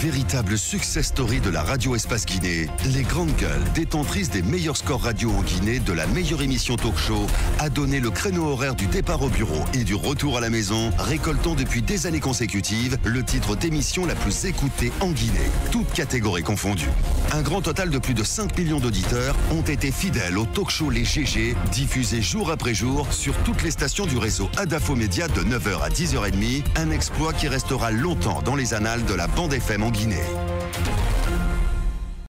Véritable success story de la radio Espace Guinée, les Grandes Gueules, détentrices des meilleurs scores radio en Guinée, de la meilleure émission talk show, a donné le créneau horaire du départ au bureau et du retour à la maison, récoltant depuis des années consécutives le titre d'émission la plus écoutée en Guinée, toutes catégories confondues. Un grand total de plus de 5 millions d'auditeurs ont été fidèles au talk show Les GG, diffusé jour après jour sur toutes les stations du réseau Adafo Média de 9h à 10h30, un exploit qui restera longtemps dans les annales de la bande FM en Guinée.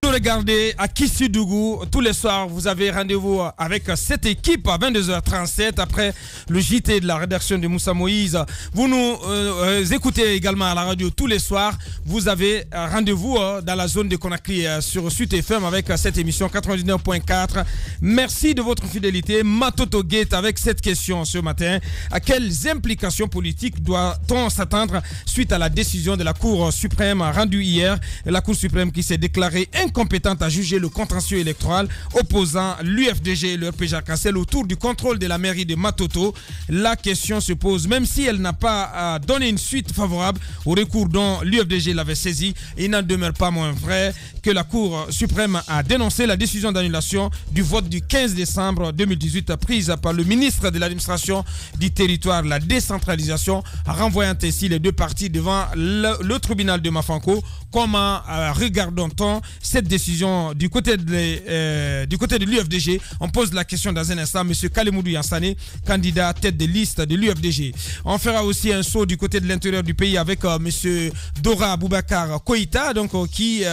Regardez à Kissidougou, tous les soirs vous avez rendez-vous avec cette équipe à 22h37 après le JT de la rédaction de Moussa Moïse. Vous nous écoutez également à la radio tous les soirs. Vous avez rendez-vous dans la zone de Conakry sur Sud FM avec cette émission 99.4. Merci de votre fidélité. Matoto Gate avec cette question ce matin. À quelles implications politiques doit-on s'attendre suite à la décision de la Cour suprême rendue hier? La Cour suprême qui s'est déclarée incompétente à juger le contentieux électoral opposant l'UFDG et le RPG autour du contrôle de la mairie de Matoto. La question se pose, même si elle n'a pas donné une suite favorable au recours dont l'UFDG l'avait saisi, il n'en demeure pas moins vrai que la Cour suprême a dénoncé la décision d'annulation du vote du 15 décembre 2018 prise par le ministre de l'administration du territoire, la décentralisation, renvoyant ainsi les deux parties devant le tribunal de Mafanko. Comment regardons-on cette décision du côté de l'UFDG? On pose la question dans un instant. Monsieur Kalemoudou Yansane, candidat tête de liste de l'UFDG. On fera aussi un saut du côté de l'intérieur du pays avec monsieur Dora Boubacar Koïta, donc qui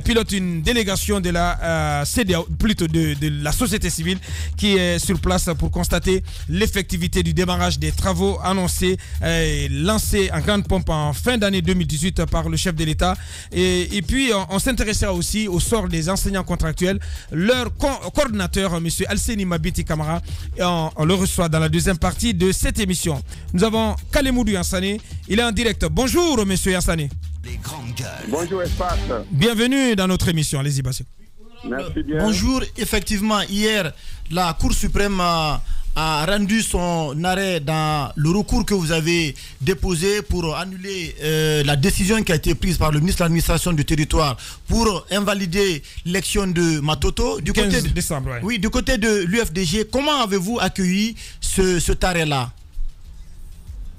pilote une délégation de la CDAO, plutôt de la société civile, qui est sur place pour constater l'effectivité du démarrage des travaux annoncés et lancés en grande pompe en fin d'année 2018 par le chef de l'État. Et puis on s'intéressera aussi au sort des enseignants contractuels. Leur coordinateur, M. Alseni Mabiti Kamara, on le reçoit dans la deuxième partie de cette émission. Nous avons Kalemoudou Yansane, il est en direct. Bonjour M. Yansane. Les Grandes Gueules. Bonjour Espace. Bienvenue dans notre émission, allez-y Bassé. Merci bien. Bonjour, effectivement hier la Cour suprême a rendu son arrêt dans le recours que vous avez déposé pour annuler la décision qui a été prise par le ministre de l'administration du territoire pour invalider l'élection de Matoto. Du 15 côté décembre, ouais. Oui, du côté de l'UFDG, comment avez-vous accueilli cet arrêt-là?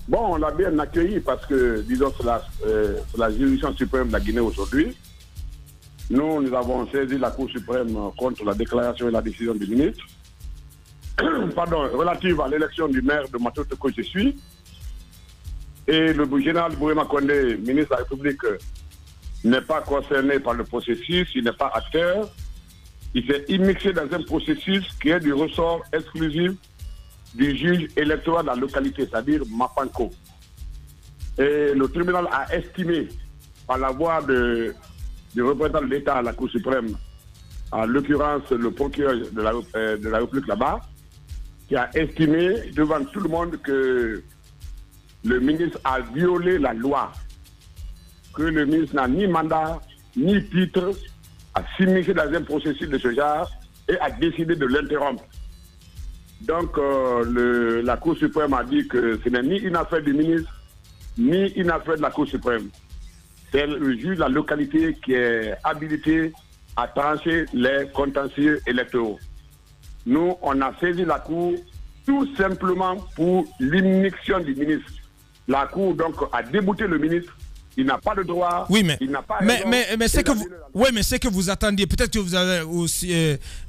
Bon, on l'a bien accueilli parce que, disons, c'est la juridiction suprême de la Guinée aujourd'hui. Nous avons saisi la Cour suprême contre la déclaration et la décision du ministre. Relative à l'élection du maire de Matoto que je suis. Et le général Bourema Condé, ministre de la République, n'est pas concerné par le processus, il n'est pas acteur. Il s'est immixé dans un processus qui est du ressort exclusif du juge électoral de la localité, c'est-à-dire Mafanko. Et le tribunal a estimé, par la voix du représentant de l'État à la Cour suprême, en l'occurrence le procureur de la République là-bas, qui a estimé devant tout le monde que le ministre a violé la loi, que le ministre n'a ni mandat, ni titre à s'immiscer dans un processus de ce genre et a décidé de l'interrompre. Donc la Cour suprême a dit que ce n'est ni une affaire du ministre, ni une affaire de la Cour suprême. C'est le juge de la localité qui est habilité à trancher les contentieux électoraux. Nous, on a saisi la Cour tout simplement pour l'immixtion du ministre. La Cour, donc, a débouté le ministre. Il n'a pas de droit. Oui, mais, il n'a pas mais c'est que vous, oui, mais c'est que vous attendiez. Peut-être que vous avez aussi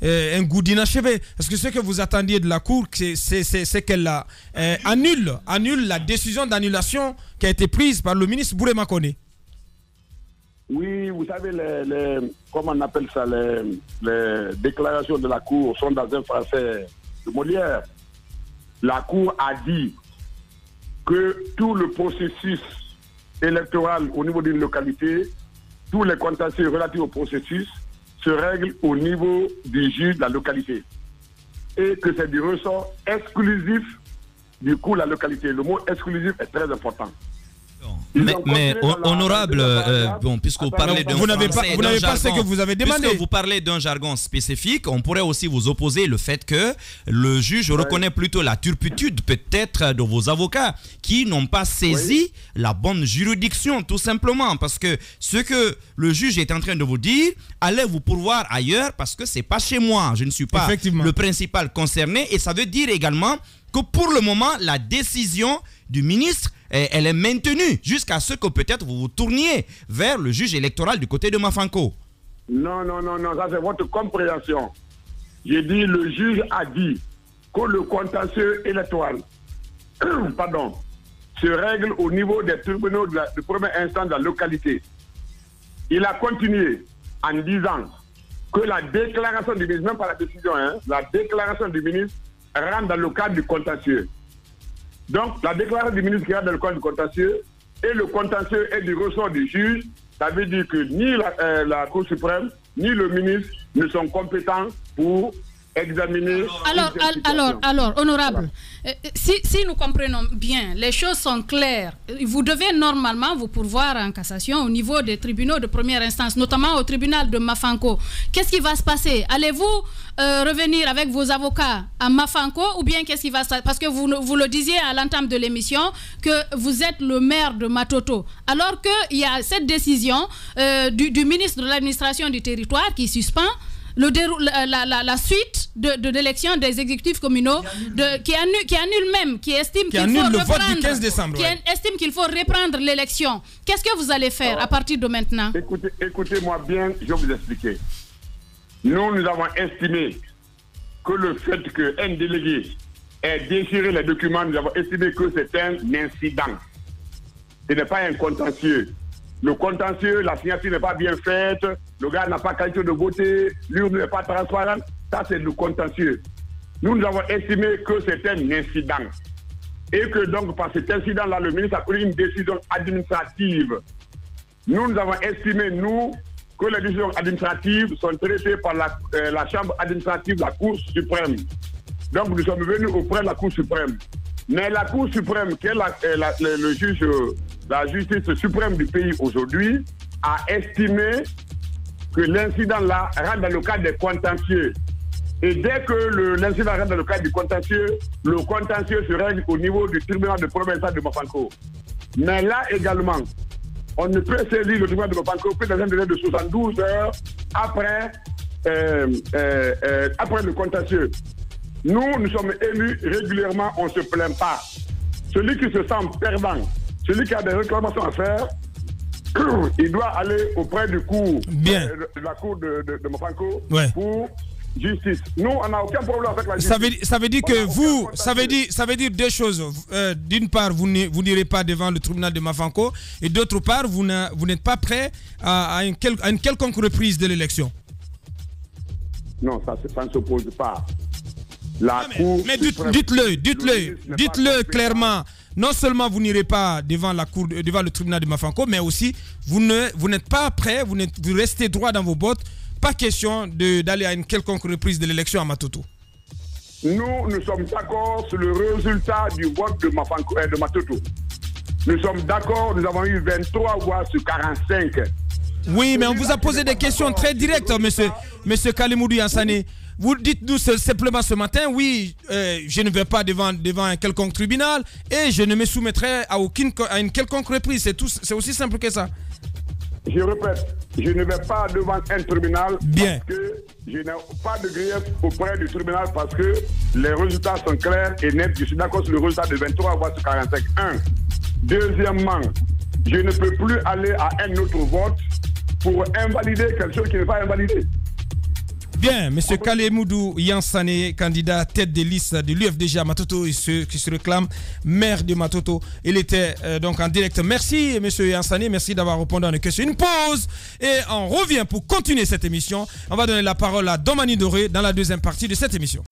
un goût d'inachevé. Parce que ce que vous attendiez de la Cour, c'est qu'elle annule la décision d'annulation qui a été prise par le ministre Bourema Koné. Oui, vous savez, comment on appelle ça, les déclarations de la Cour sont dans un français de Molière. La Cour a dit que tout le processus électoral au niveau d'une localité, tous les contentieux relatifs au processus se règlent au niveau du juge de la localité. Et que c'est du ressort exclusif du coup la localité. Le mot exclusif est très important. Mais honorable, bon, puisque vous parlez d'un vous n'avez pas ce que vous avez demandé. Puisque vous parlez d'un jargon spécifique, on pourrait aussi vous opposer le fait que le juge reconnaît plutôt la turpitude peut-être de vos avocats qui n'ont pas saisi la bonne juridiction, tout simplement, parce que ce que le juge est en train de vous dire, allez vous pourvoir ailleurs parce que c'est pas chez moi, je ne suis pas le principal concerné, et ça veut dire également que pour le moment, la décision du ministre, elle est maintenue jusqu'à ce que peut-être vous vous tourniez vers le juge électoral du côté de Mafanko. Non, ça c'est votre compréhension. J'ai dit, le juge a dit que le contentieux électoral se règle au niveau des tribunaux de première instance de la localité. Il a continué en disant que la déclaration du ministre, même pas la décision, la déclaration du ministre rentre dans le cadre du contentieux. Donc, la déclaration du ministre qui rentre dans le cadre du contentieux et le contentieux est du ressort du juge, ça veut dire que ni la Cour suprême, ni le ministre ne sont compétents pour examiner. Alors, honorable, si nous comprenons bien, les choses sont claires. Vous devez normalement vous pourvoir en cassation au niveau des tribunaux de première instance, notamment au tribunal de Mafanko. Qu'est-ce qui va se passer? Allez-vous revenir avec vos avocats à Mafanko ou bien qu'est-ce qui va se passer? Parce que vous le disiez à l'entame de l'émission que vous êtes le maire de Matoto. Alors qu'il y a cette décision du ministre de l'administration du territoire qui suspend la suite de l'élection des exécutifs communaux, qui annule même, qui estime qu'il faut reprendre l'élection. Qu'est-ce que vous allez faire à partir de maintenant? Écoutez-moi bien, je vais vous expliquer. Nous avons estimé que le fait qu'un délégué ait déchiré les documents, nous avons estimé que c'est un incident. Ce n'est pas un contentieux. Le contentieux, la signature n'est pas bien faite, le gars n'a pas qualité de voter, l'urne n'est pas transparente. Ça, c'est le contentieux. Nous avons estimé que c'est un incident. Et que donc, par cet incident-là, le ministre a pris une décision administrative. Nous avons estimé, que les décisions administratives sont traitées par la Chambre administrative de la Cour suprême. Donc, nous sommes venus auprès de la Cour suprême. Mais la Cour suprême, qui est le juge, la justice suprême du pays aujourd'hui, a estimé que l'incident-là rentre dans le cadre des contentieux. Et dès que l'incident rentre dans le cadre du contentieux, le contentieux se règle au niveau du tribunal de première instance de Mafanko. Mais là également, on ne peut saisir le tribunal de Mafanko que dans un délai de 72 heures après le contentieux. Nous sommes élus régulièrement, on ne se plaint pas. Celui qui se sent perdant, celui qui a des réclamations à faire, il doit aller auprès du cours de la cour de Mafanko pour justice. Nous, on n'a aucun problème avec la justice. Ça veut dire que ça veut dire deux choses. D'une part, vous n'irez pas devant le tribunal de Mafanko, et d'autre part, vous n'êtes pas prêt à une quelconque reprise de l'élection. Non, ça ne s'oppose pas. Mais dites-le clairement. Non seulement vous n'irez pas devant le tribunal de Mafanko, mais aussi vous n'êtes pas prêt, vous restez droit dans vos bottes. Pas question d'aller à une quelconque reprise de l'élection à Matoto. Nous sommes d'accord sur le résultat du vote de Matoto. Nous sommes d'accord, nous avons eu 23 voix sur 45. Oui, mais on vous a posé des questions très directes, monsieur Kalemoudou Yansane. Vous dites-nous simplement ce matin, oui, je ne vais pas devant un quelconque tribunal et je ne me soumettrai à une quelconque reprise. C'est aussi simple que ça. Je répète, je ne vais pas devant un tribunal parce que je n'ai pas de grief auprès du tribunal parce que les résultats sont clairs et nets. Je suis d'accord sur le résultat de 23 voix sur 45. Deuxièmement, je ne peux plus aller à un autre vote pour invalider quelque chose qui n'est pas invalidé. Bien, M. Kalemoudou Yansane, candidat tête de liste de l'UFDG à Matoto, qui se réclame maire de Matoto. Il était donc en direct. Merci, M. Yansane, merci d'avoir répondu à nos questions. Une pause et on revient pour continuer cette émission. On va donner la parole à Domani Doré dans la deuxième partie de cette émission.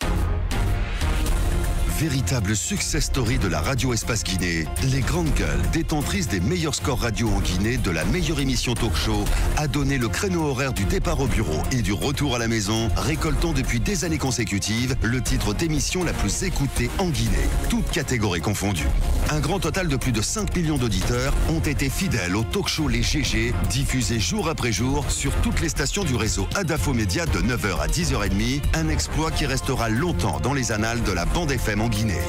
véritable success story de la radio Espace Guinée, les grandes gueules, détentrices des meilleurs scores radio en Guinée de la meilleure émission talk show, a donné le créneau horaire du départ au bureau et du retour à la maison, récoltant depuis des années consécutives le titre d'émission la plus écoutée en Guinée, toutes catégories confondues. Un grand total de plus de 5 millions d'auditeurs ont été fidèles au talk show Les GG, diffusé jour après jour sur toutes les stations du réseau Adafo Média de 9h à 10h30, un exploit qui restera longtemps dans les annales de la bande FM en Guinée.